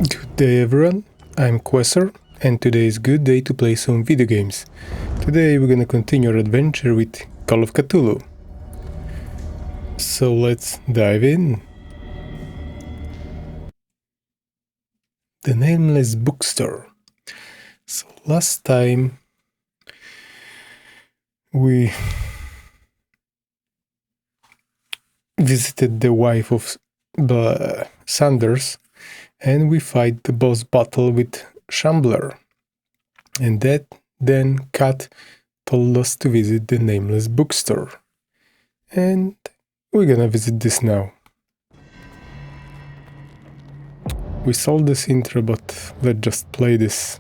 Good day everyone, I'm Quesser, and today is a good day to play some video games. Today we're gonna continue our adventure with Call of Cthulhu. So let's dive in. The Nameless Bookstore. So last time we visited the wife of Sanders and we fight the boss battle with Shambler. And that then Kat told us to visit the Nameless Bookstore. And we're gonna visit this now. We sold this intro, but let's just play this.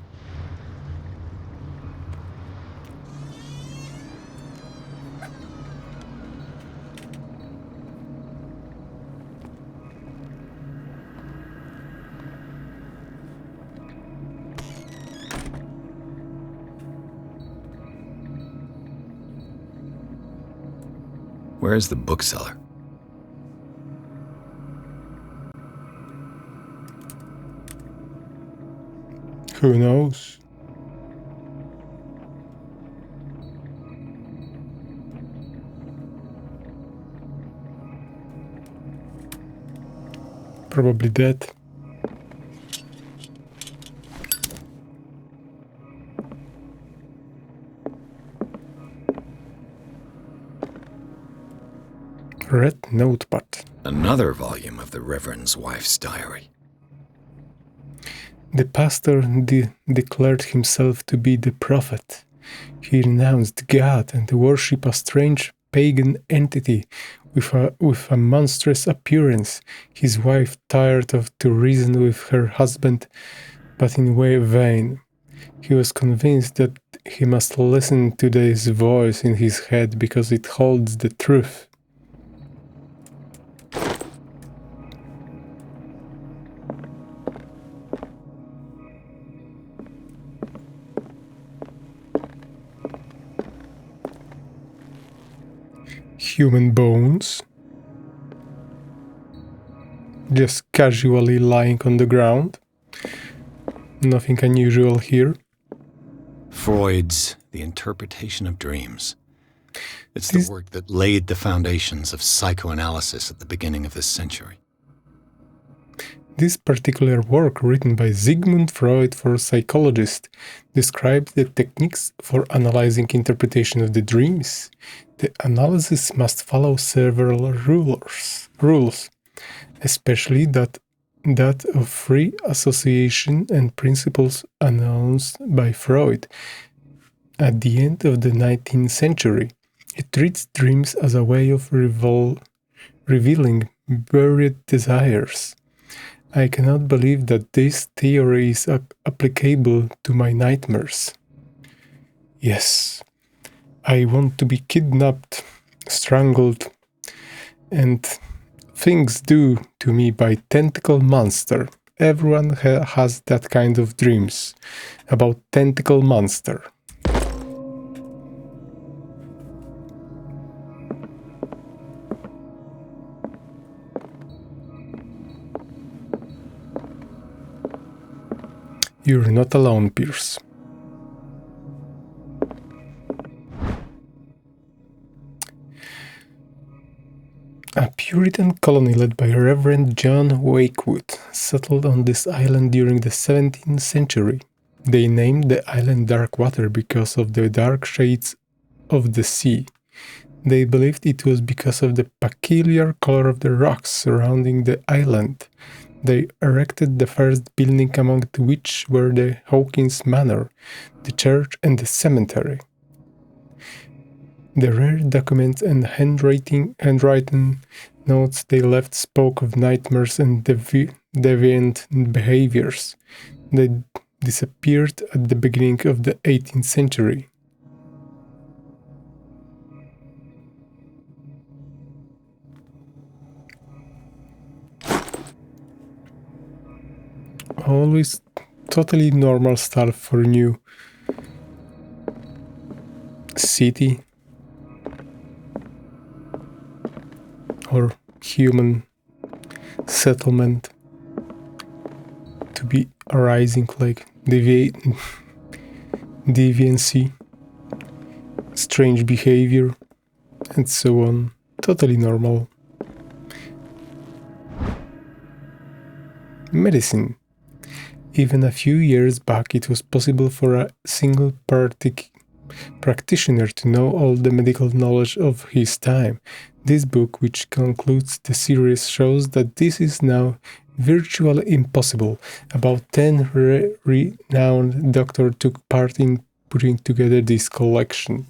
Where is the bookseller? Who knows? Probably dead. Red notepad. Another volume of the Reverend's wife's diary. The pastor declared himself to be the prophet. He renounced God and worshipped a strange pagan entity with a monstrous appearance. His wife tired of to reason with her husband, but in vain. He was convinced that he must listen to this voice in his head because it holds the truth. Human bones, just casually lying on the ground. Nothing unusual here. Freud's The Interpretation of Dreams. It's the work that laid the foundations of psychoanalysis at the beginning of this century. This particular work, written by Sigmund Freud for psychologists, described the techniques for analyzing interpretation of the dreams. The analysis must follow several rules, especially that of free association and principles announced by Freud. At the end of the 19th century, it treats dreams as a way of revealing buried desires. I cannot believe that this theory is applicable to my nightmares. Yes, I want to be kidnapped, strangled, and things do to me by tentacle monster. Everyone has that kind of dreams about tentacle monster. You're not alone, Pierce. A Puritan colony led by Reverend John Wakewood settled on this island during the 17th century. They named the island Darkwater because of the dark shades of the sea. They believed it was because of the peculiar color of the rocks surrounding the island. They erected the first building, among which were the Hawkins Manor, the church and the cemetery. The rare documents and handwritten notes they left spoke of nightmares and deviant behaviors. They disappeared at the beginning of the 18th century. Always totally normal stuff for new city or human settlement to be arising, like deviancy, strange behavior, and so on. Totally normal. Medicine. Even a few years back, it was possible for a single practitioner to know all the medical knowledge of his time. This book, which concludes the series, shows that this is now virtually impossible. About 10 renowned doctors took part in putting together this collection.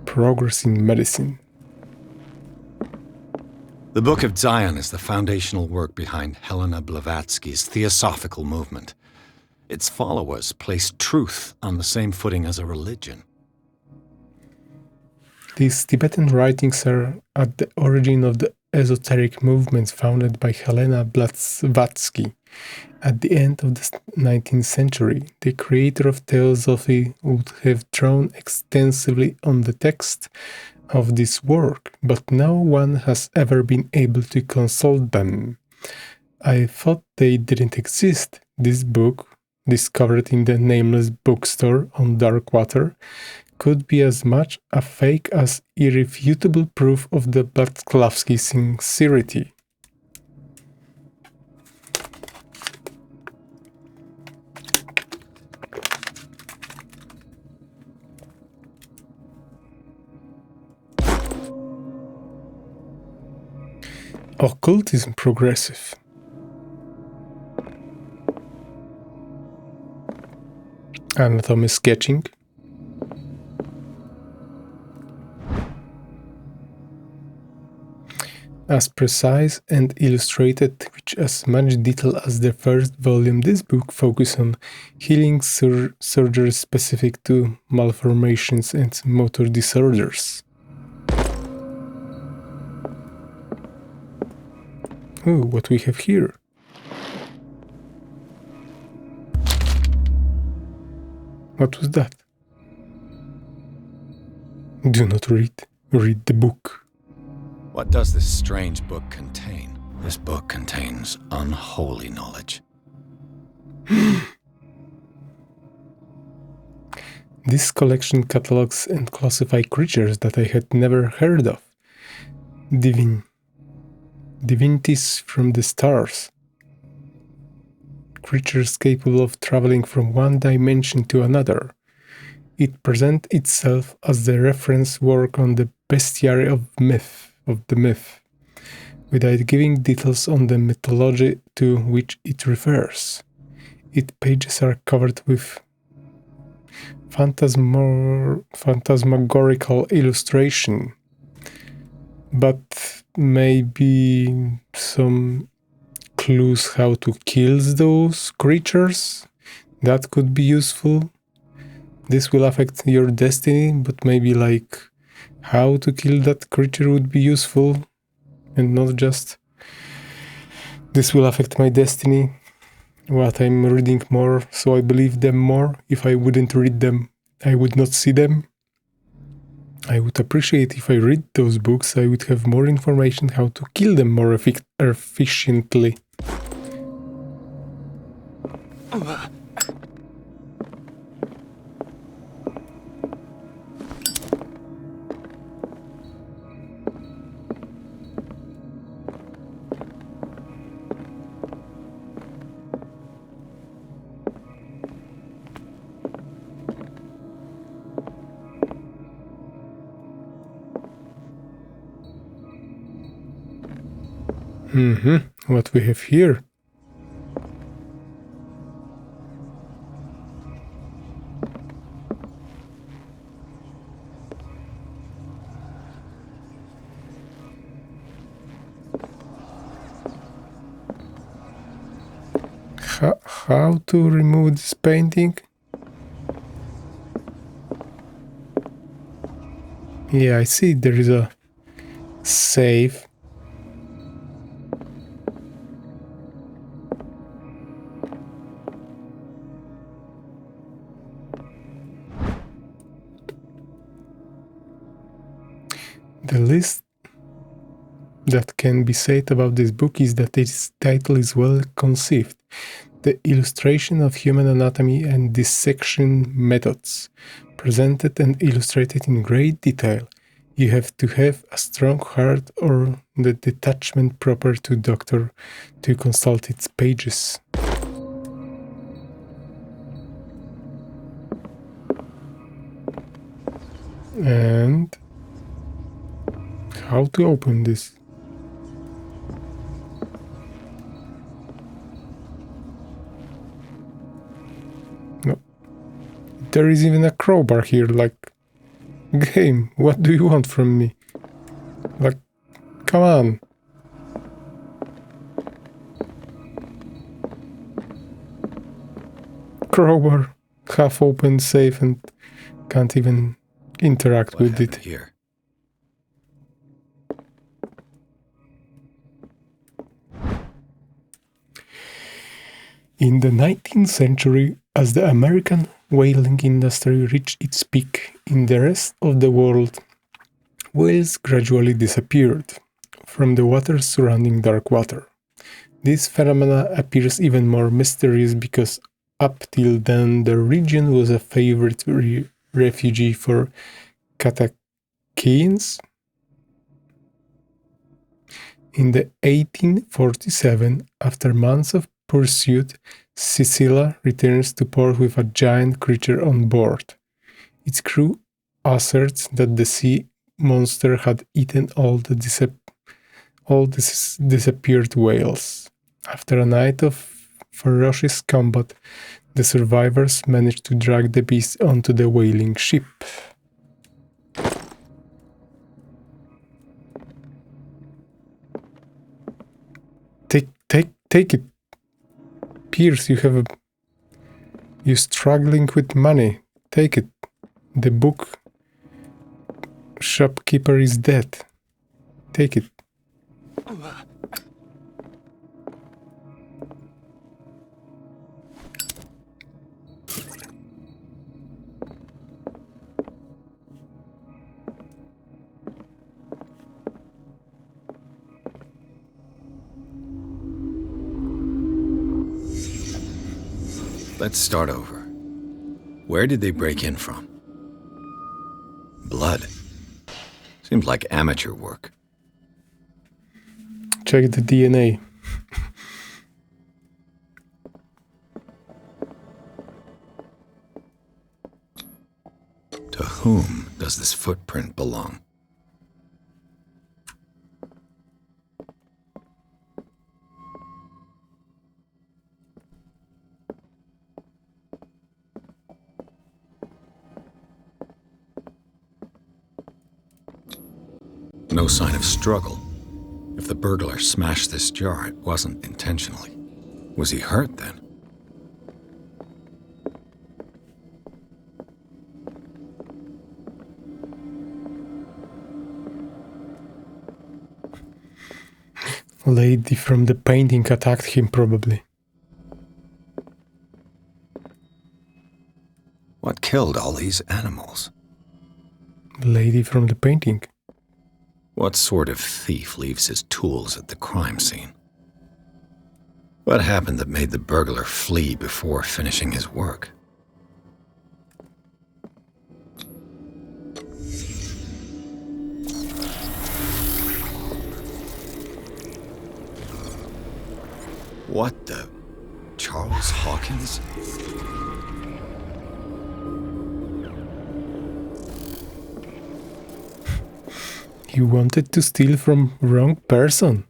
Progress in medicine. The Book of Zion is the foundational work behind Helena Blavatsky's Theosophical movement. Its followers place truth on the same footing as a religion. These Tibetan writings are at the origin of the esoteric movements founded by Helena Blavatsky. At the end of the 19th century, the creator of Theosophy would have drawn extensively on the text of this work, but no one has ever been able to consult them. I thought they didn't exist. This book, discovered in the Namless Bookstore on Darkwater, could be as much a fake as irrefutable proof of the Blavatsky sincerity. Occultism progressive. Anatomy sketching. As precise and illustrated with as much detail as the first volume, this book focuses on healing surgeries specific to malformations and motor disorders. Oh, what we have here. What was that? Do not read. Read the book. What does this strange book contain? This book contains unholy knowledge. This collection catalogs and classifies creatures that I had never heard of. Divinities from the stars. Creatures capable of traveling from one dimension to another. It presents itself as the reference work on the bestiary of the myth, without giving details on the mythology to which it refers. Its pages are covered with phantasmagorical illustration, but maybe some clues how to kill those creatures. That could be useful. This will affect your destiny, but maybe like how to kill that creature would be useful, and not just this will affect my destiny. What I'm reading more, so I believe them more. If I wouldn't read them, I would not see them. I would appreciate if I read those books, I would have more information how to kill them more efficiently. What we have here? How to remove this painting? Yeah, I see there is a save. that can be said about this book is that its title is well conceived. The illustration of human anatomy and dissection methods, presented and illustrated in great detail. You have to have a strong heart or the detachment proper to doctor to consult its pages. And how to open this? No. There is even a crowbar here, like, game, what do you want from me? Like, come on. Crowbar, half open safe, and can't even interact with it. Here? In the 19th century, as the American whaling industry reached its peak in the rest of the world, whales gradually disappeared from the waters surrounding dark water. This phenomena appears even more mysterious because up till then the region was a favorite refuge for Cataceans. In the 1847, after months of pursuit, Sicilia returns to port with a giant creature on board. Its crew asserts that the sea monster had eaten all the disappeared whales. After a night of ferocious combat, the survivors managed to drag the beast onto the whaling ship. Take it. Pierce, you're struggling with money. Take it. The book shopkeeper is dead. Take it. Let's start over. Where did they break in from? Blood. Seems like amateur work. Check the DNA. To whom does this footprint belong? No sign of struggle. If the burglar smashed this jar, it wasn't intentionally. Was he hurt then? Lady from the painting attacked him, probably. What killed all these animals? Lady from the painting. What sort of thief leaves his tools at the crime scene? What happened that made the burglar flee before finishing his work? What the? Charles Hawkins? You wanted to steal from wrong person.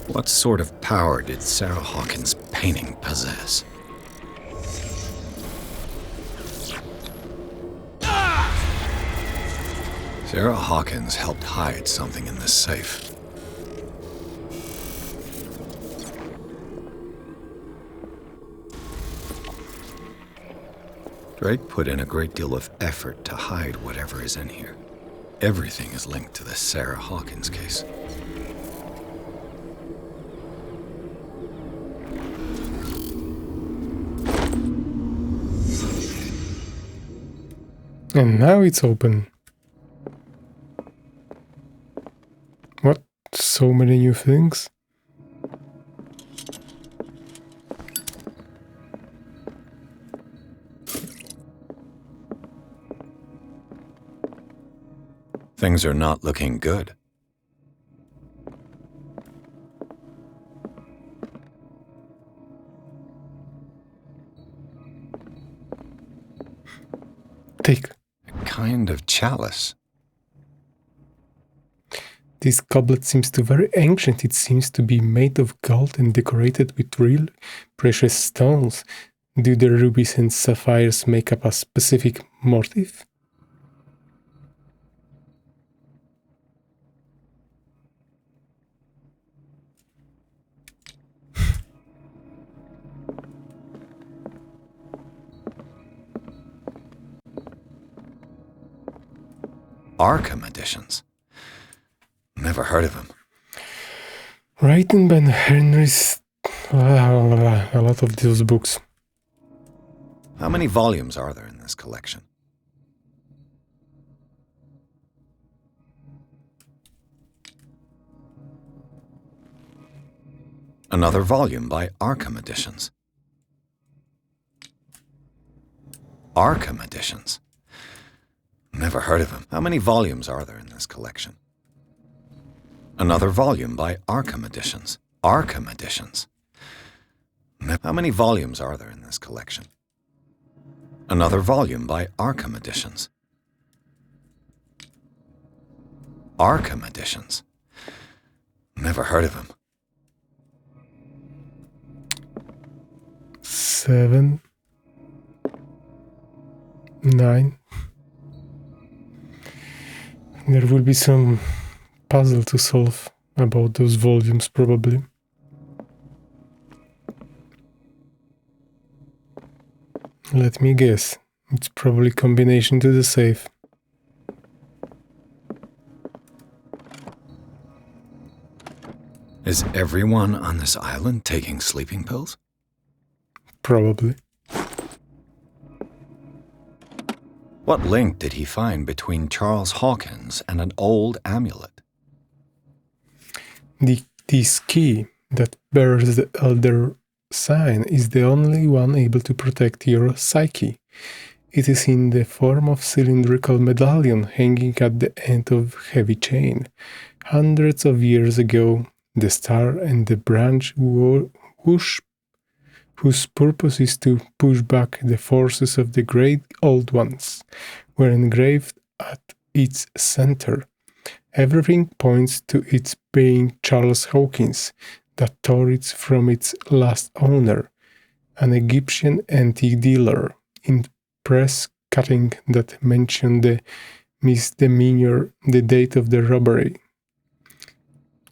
What sort of power did Sarah Hawkins' painting possess? Sarah Hawkins helped hide something in this safe. Drake put in a great deal of effort to hide whatever is in here. Everything is linked to the Sarah Hawkins case. And now it's open. What? So many new things? Things are not looking good. Take. A kind of chalice. This goblet seems to be very ancient. It seems to be made of gold and decorated with real precious stones. Do the rubies and sapphires make up a specific motif? Arkham editions. Never heard of him. Written by Henry's... a lot of those books. How many volumes are there in this collection? Another volume by Arkham Editions. Arkham Editions. Never heard of him. How many volumes are there in this collection? Another volume by Arkham Editions. Arkham Editions. How many volumes are there in this collection? Another volume by Arkham Editions. Arkham Editions. Never heard of him. 7, 9. There will be some puzzle to solve about those volumes, probably. Let me guess. It's probably combination to the safe. Is everyone on this island taking sleeping pills? Probably. What link did he find between Charles Hawkins and an old amulet? This key that bears the Elder sign is the only one able to protect your psyche. It is in the form of cylindrical medallion hanging at the end of heavy chain. Hundreds of years ago, the star and the branch whose purpose is to push back the forces of the great old ones, were engraved at its center. Everything points to its being Charles Hawkins, that tore it from its last owner, an Egyptian antique dealer, in press cutting that mentioned the misdemeanor. The date of the robbery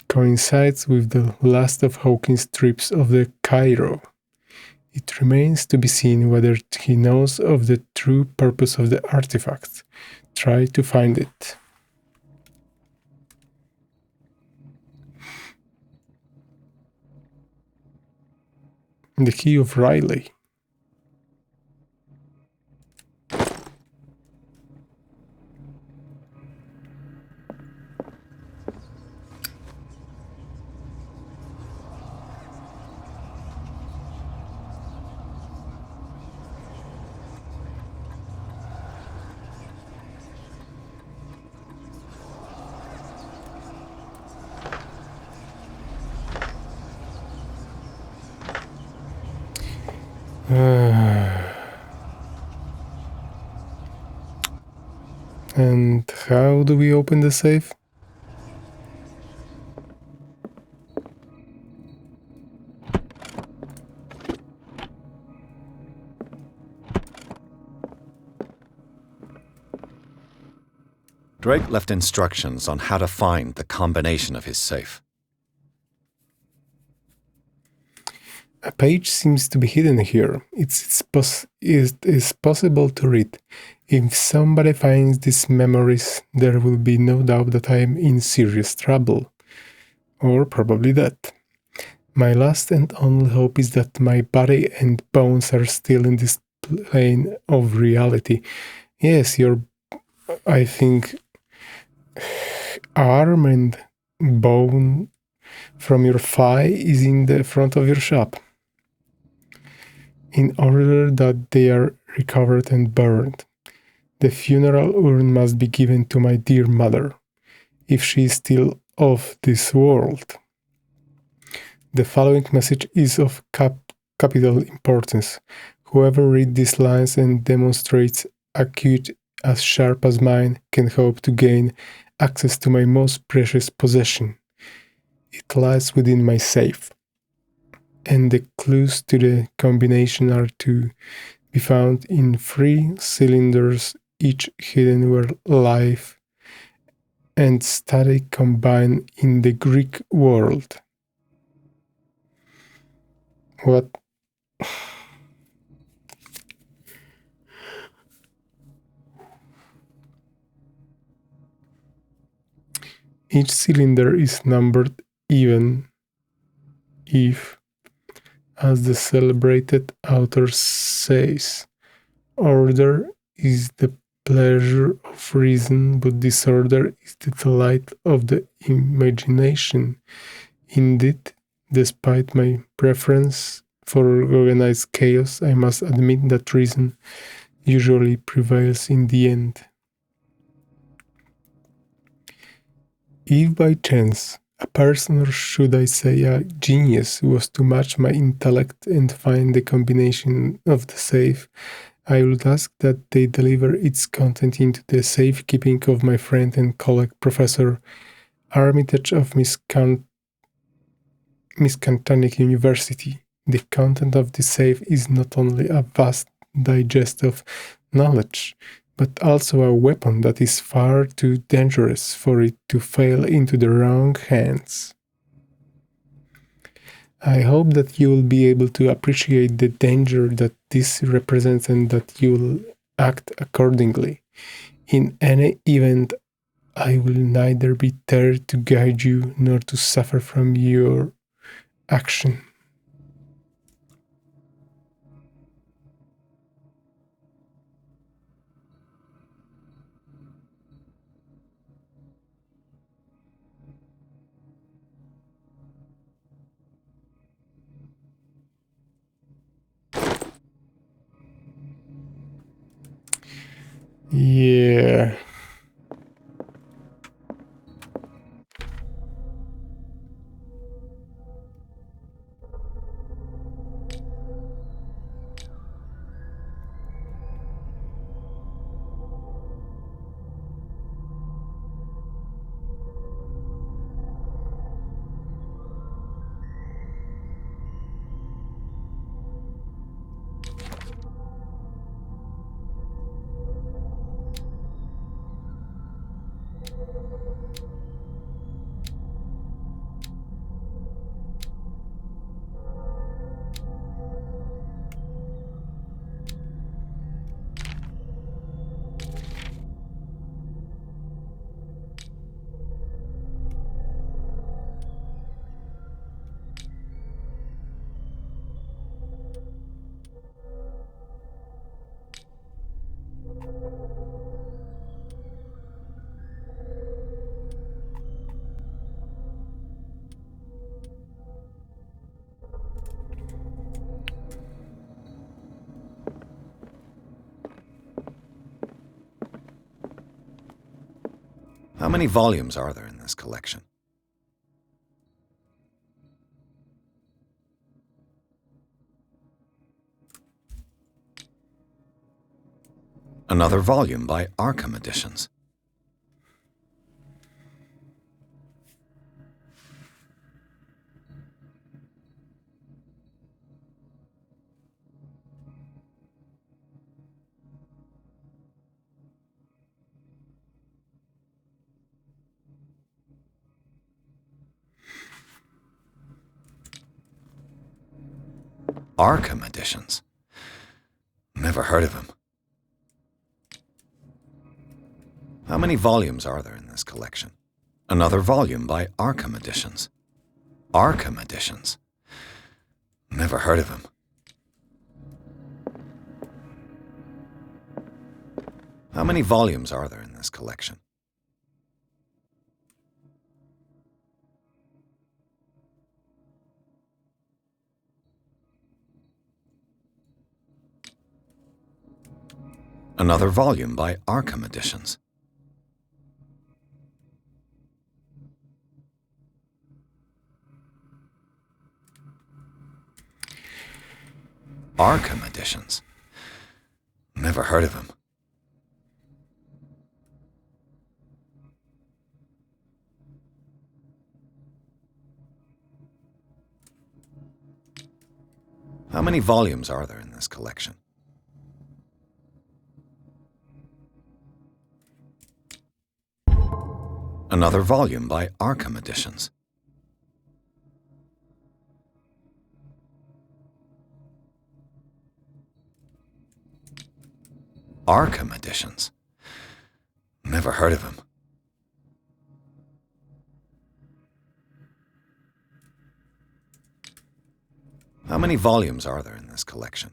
coincides with the last of Hawkins' trips of the Cairo. It remains to be seen whether he knows of the true purpose of the artifact. Try to find it. The key of Riley. And how do we open the safe? Drake left instructions on how to find the combination of his safe. A page seems to be hidden here. It is possible to read. If somebody finds these memories, there will be no doubt that I am in serious trouble. Or probably that. My last and only hope is that my body and bones are still in this plane of reality. Yes, your I think arm and bone from your thigh is in the front of your shop. In order that they are recovered and burned, the funeral urn must be given to my dear mother, if she is still of this world. The following message is of capital importance. Whoever reads these lines and demonstrates acute as sharp as mine can hope to gain access to my most precious possession. It lies within my safe, and the clues to the combination are to be found in 3 cylinders, each hidden where life and static combine in the Greek world. What? Each cylinder is numbered even if, as the celebrated author says, order is the pleasure of reason, but disorder is the delight of the imagination. Indeed, despite my preference for organized chaos, I must admit that reason usually prevails in the end. If by chance a person, or should I say a genius, was to match my intellect and find the combination of the safe, I would ask that they deliver its content into the safekeeping of my friend and colleague Professor Armitage of Miskatonic University. The content of the safe is not only a vast digest of knowledge, but also a weapon that is far too dangerous for it to fail into the wrong hands. I hope that you will be able to appreciate the danger that this represents and that you will act accordingly. In any event, I will neither be there to guide you nor to suffer from your action. Yeah. How many volumes are there in this collection? Another volume by Arkham Editions. Arkham Editions. Never heard of him. How many volumes are there in this collection? Another volume by Arkham Editions. Arkham Editions. Never heard of him. How many volumes are there in this collection? Another volume by Arkham Editions. Arkham Editions. Never heard of him. How many volumes are there in this collection? Another volume by Arkham Editions. Arkham Editions. Never heard of him. How many volumes are there in this collection?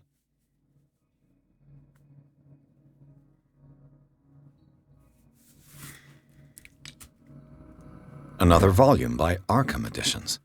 Another volume by Arkham Editions.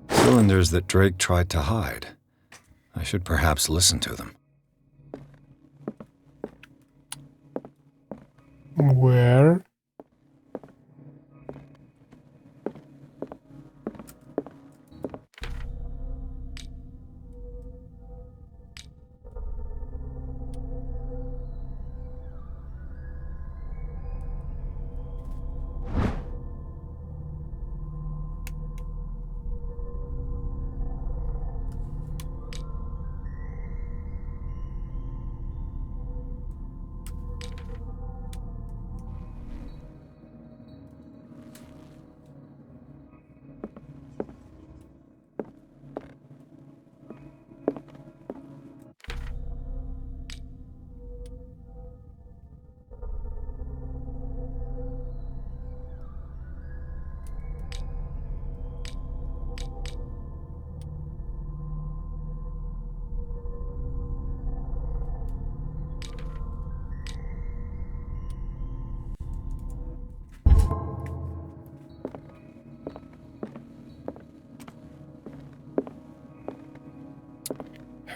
Cylinders that Drake tried to hide. I should perhaps listen to them. Where?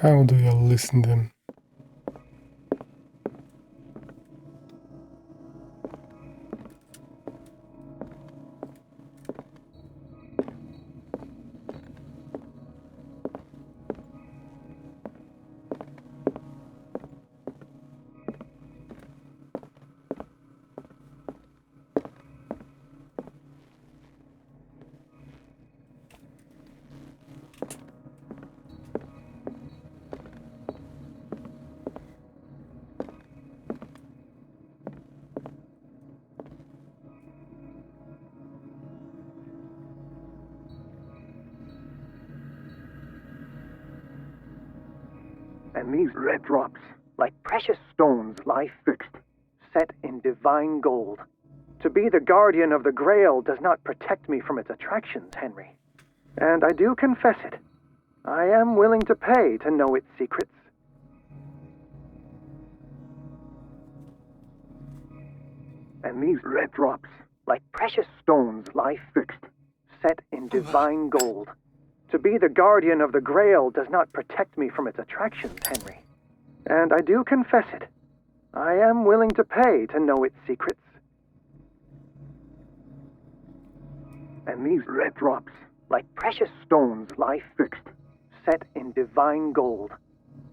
How do you listen them? And these red drops, like precious stones, lie fixed, set in divine gold. To be the guardian of the Grail does not protect me from its attractions, Henry. And I do confess it. I am willing to pay to know its secrets. And these red drops, like precious stones, lie fixed, set in divine gold. To be the guardian of the Grail does not protect me from its attractions, Henry. And I do confess it. I am willing to pay to know its secrets. And these red drops, like precious stones, lie fixed, set in divine gold.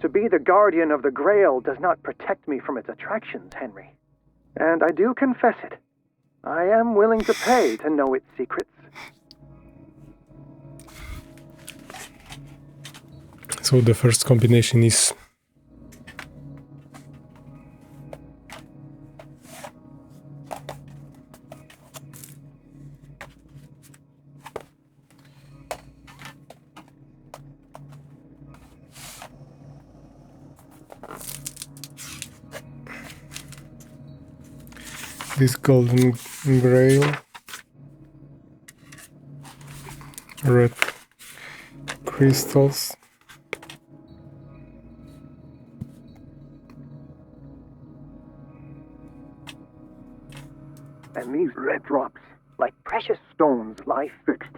To be the guardian of the Grail does not protect me from its attractions, Henry. And I do confess it. I am willing to pay to know its secrets. So the first combination is This golden grail. Red crystals. And these red drops, like precious stones, lie fixed,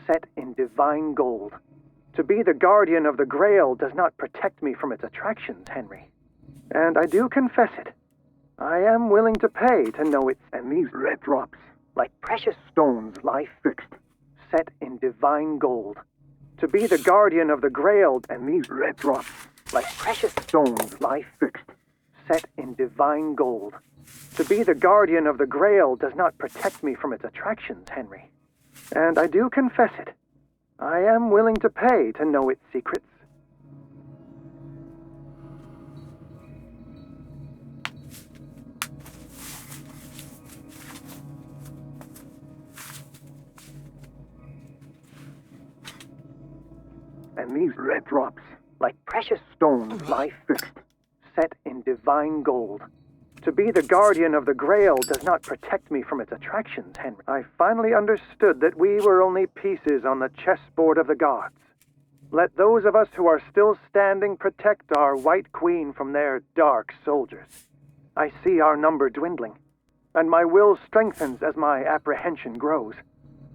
set in divine gold. To be the guardian of the Grail does not protect me from its attractions, Henry. And I do confess it. I am willing to pay to know it. And these red drops, like precious stones, lie fixed, set in divine gold. To be the guardian of the Grail, and these red drops, like precious stones, lie fixed, set in divine gold. To be the guardian of the Grail does not protect me from its attractions, Henry. And I do confess it. I am willing to pay to know its secrets. And these red drops, like precious stones, lie fixed, set in divine gold. To be the guardian of the Grail does not protect me from its attractions, Henry. I finally understood that we were only pieces on the chessboard of the gods. Let those of us who are still standing protect our White Queen from their dark soldiers. I see our number dwindling, and my will strengthens as my apprehension grows.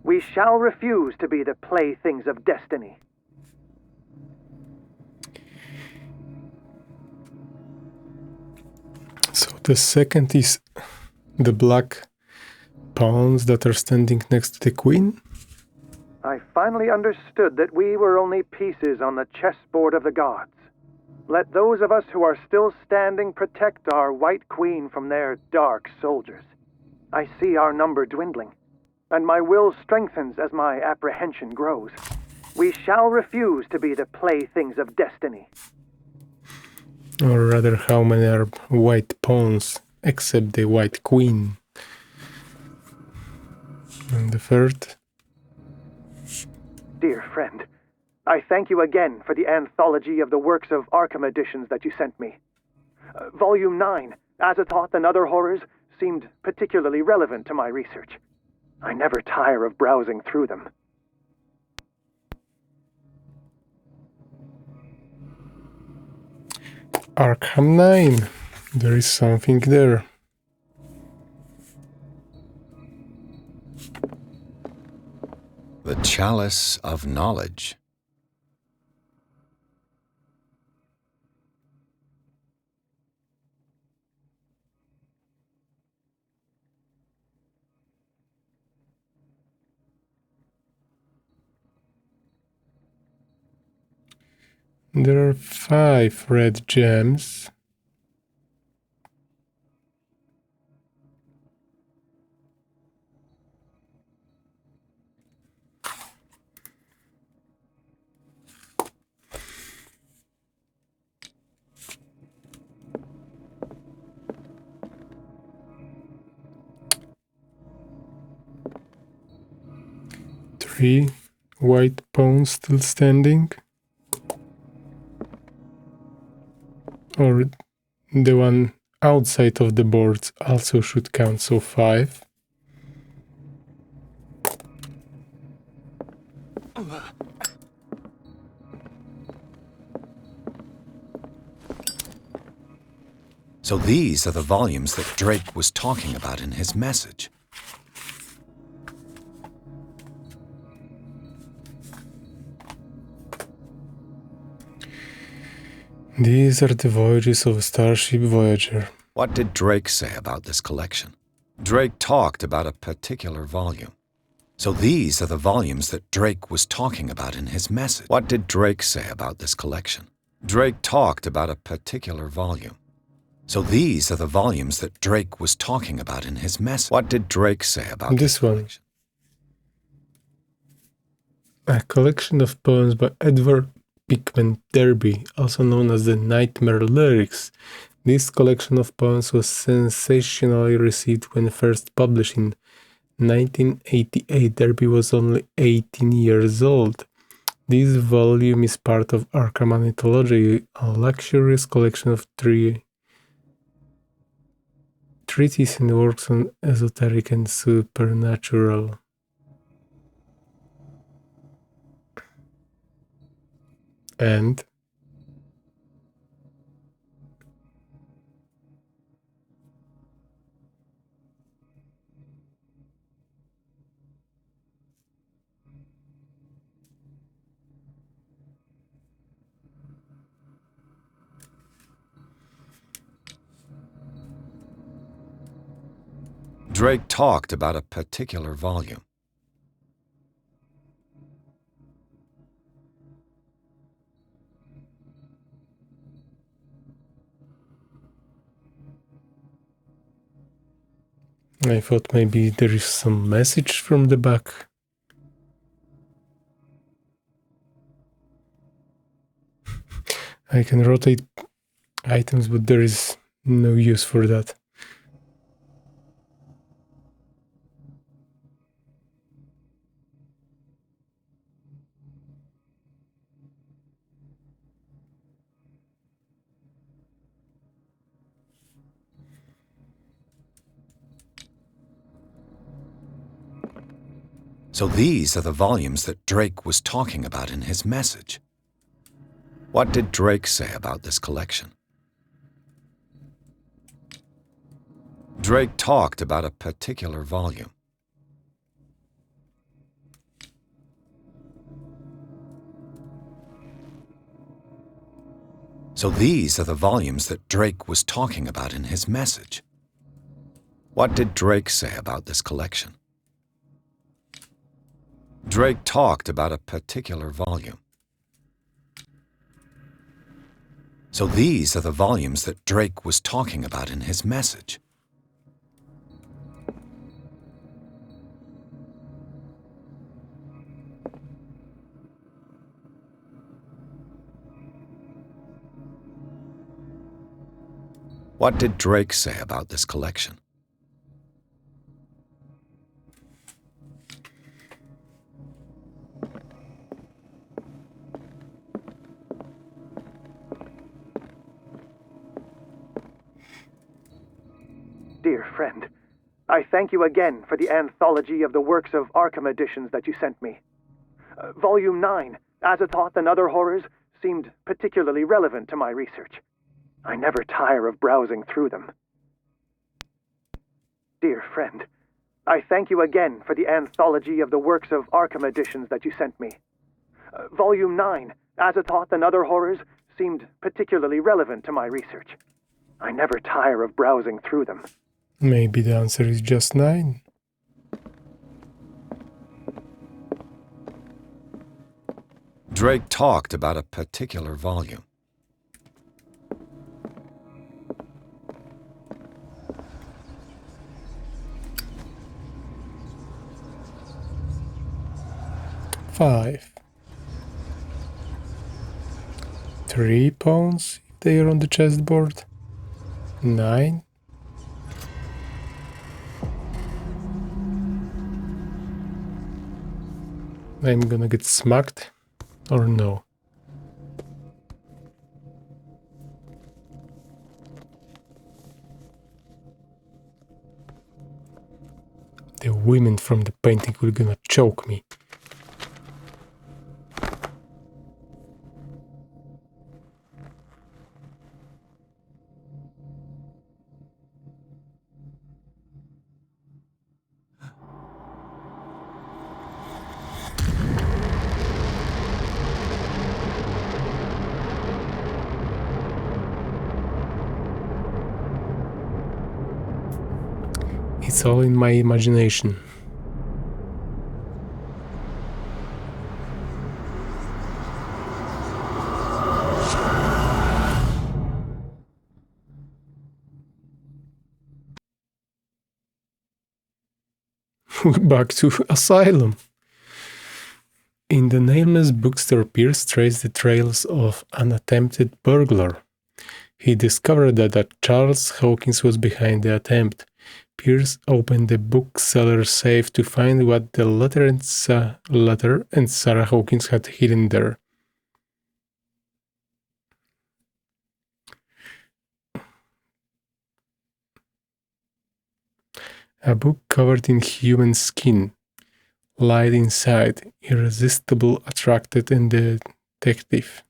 We shall refuse to be the playthings of destiny. So the second is the black pawns that are standing next to the queen. I finally understood that we were only pieces on the chessboard of the gods. Let those of us who are still standing protect our White Queen from their dark soldiers. I see our number dwindling, and my will strengthens as my apprehension grows. We shall refuse to be the playthings of destiny. Or rather, how many are white pawns except the White Queen? And the third? Dear friend, I thank you again for the anthology of the works of Arkham editions that you sent me. Volume 9, Azathoth and Other Horrors, seemed particularly relevant to my research. I never tire of browsing through them. Arkham 9. There is something there. The Chalice of Knowledge. There are 5 red gems. Three white pawns still standing. Or the one outside of the board also should count, so 5. So these are the volumes that Drake was talking about in his message. These are the voyages of Starship Voyager. What did Drake say about this collection? Drake talked about a particular volume. So these are the volumes that Drake was talking about in his message. What did Drake say about this collection? Drake talked about a particular volume. So these are the volumes that Drake was talking about in his message. What did Drake say about This one. collection? A collection of poems by Edward Pickman Derby, also known as the Nightmare Lyrics. This collection of poems was sensationally received when first published in 1988. Derby was only 18 years old. This volume is part of Arkham Anthology, a luxurious collection of treatise and works on esoteric and supernatural. And Drake talked about a particular volume. I thought maybe there is some message from the back. I can rotate items, but there is no use for that. So these are the volumes that Drake was talking about in his message. What did Drake say about this collection? Drake talked about a particular volume. So these are the volumes that Drake was talking about in his message. What did Drake say about this collection? Drake talked about a particular volume. So these are the volumes that Drake was talking about in his message. What did Drake say about this collection? Dear friend, I thank you again for the anthology of the works of Arkham editions that you sent me. Volume 9, Azathoth and Other Horrors, seemed particularly relevant to my research. I never tire of browsing through them. Dear friend, I thank you again for the anthology of the works of Arkham editions that you sent me. Volume 9, Azathoth and Other Horrors, seemed particularly relevant to my research. I never tire of browsing through them. Maybe the answer is just 9. Drake talked about a particular volume. Five. 3 pawns if they are on the chessboard. 9. I'm gonna get smacked or no? The women from the painting will gonna choke me. It's all in my imagination. Back to Asylum. In the Namless Bookstore, Pierce traced the trails of an attempted burglar. He discovered that Charles Hawkins was behind the attempt. Pierce opened the bookseller's safe to find what the letter and Sarah Hawkins had hidden there. A book covered in human skin. Light inside, irresistible, attracted, and the detective.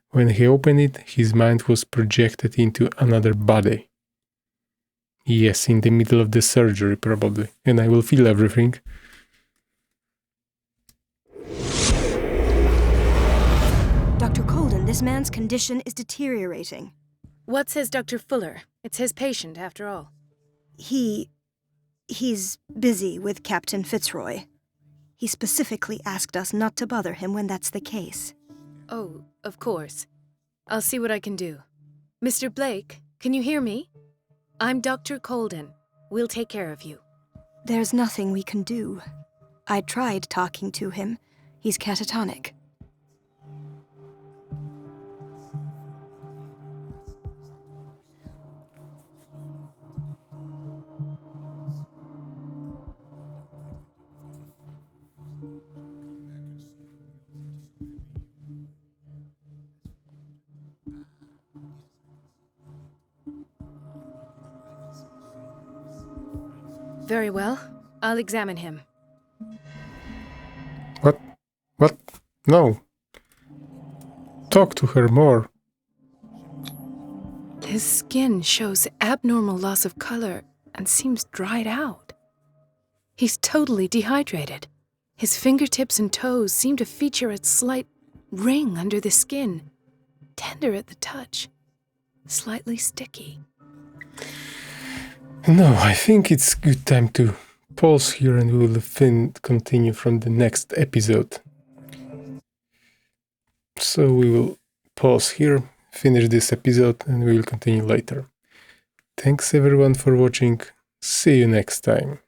When he opened it, his mind was projected into another body. Yes, in the middle of the surgery, probably. And I will feel everything. Dr. Colden, this man's condition is deteriorating. What says Dr. Fuller? It's his patient, after all. He's busy with Captain Fitzroy. He specifically asked us not to bother him when that's the case. Oh, of course. I'll see what I can do. Mr. Blake, can you hear me? I'm Dr. Colden. We'll take care of you. There's nothing we can do. I tried talking to him. He's catatonic. Very well. I'll examine him. What? What? No. Talk to her more. His skin shows abnormal loss of color and seems dried out. He's totally dehydrated. His fingertips and toes seem to feature a slight ring under the skin, tender at the touch, slightly sticky. No, I think it's good time to pause here and we will continue from the next episode. So we will pause here, finish this episode, and we will continue later. Thanks everyone for watching. See you next time.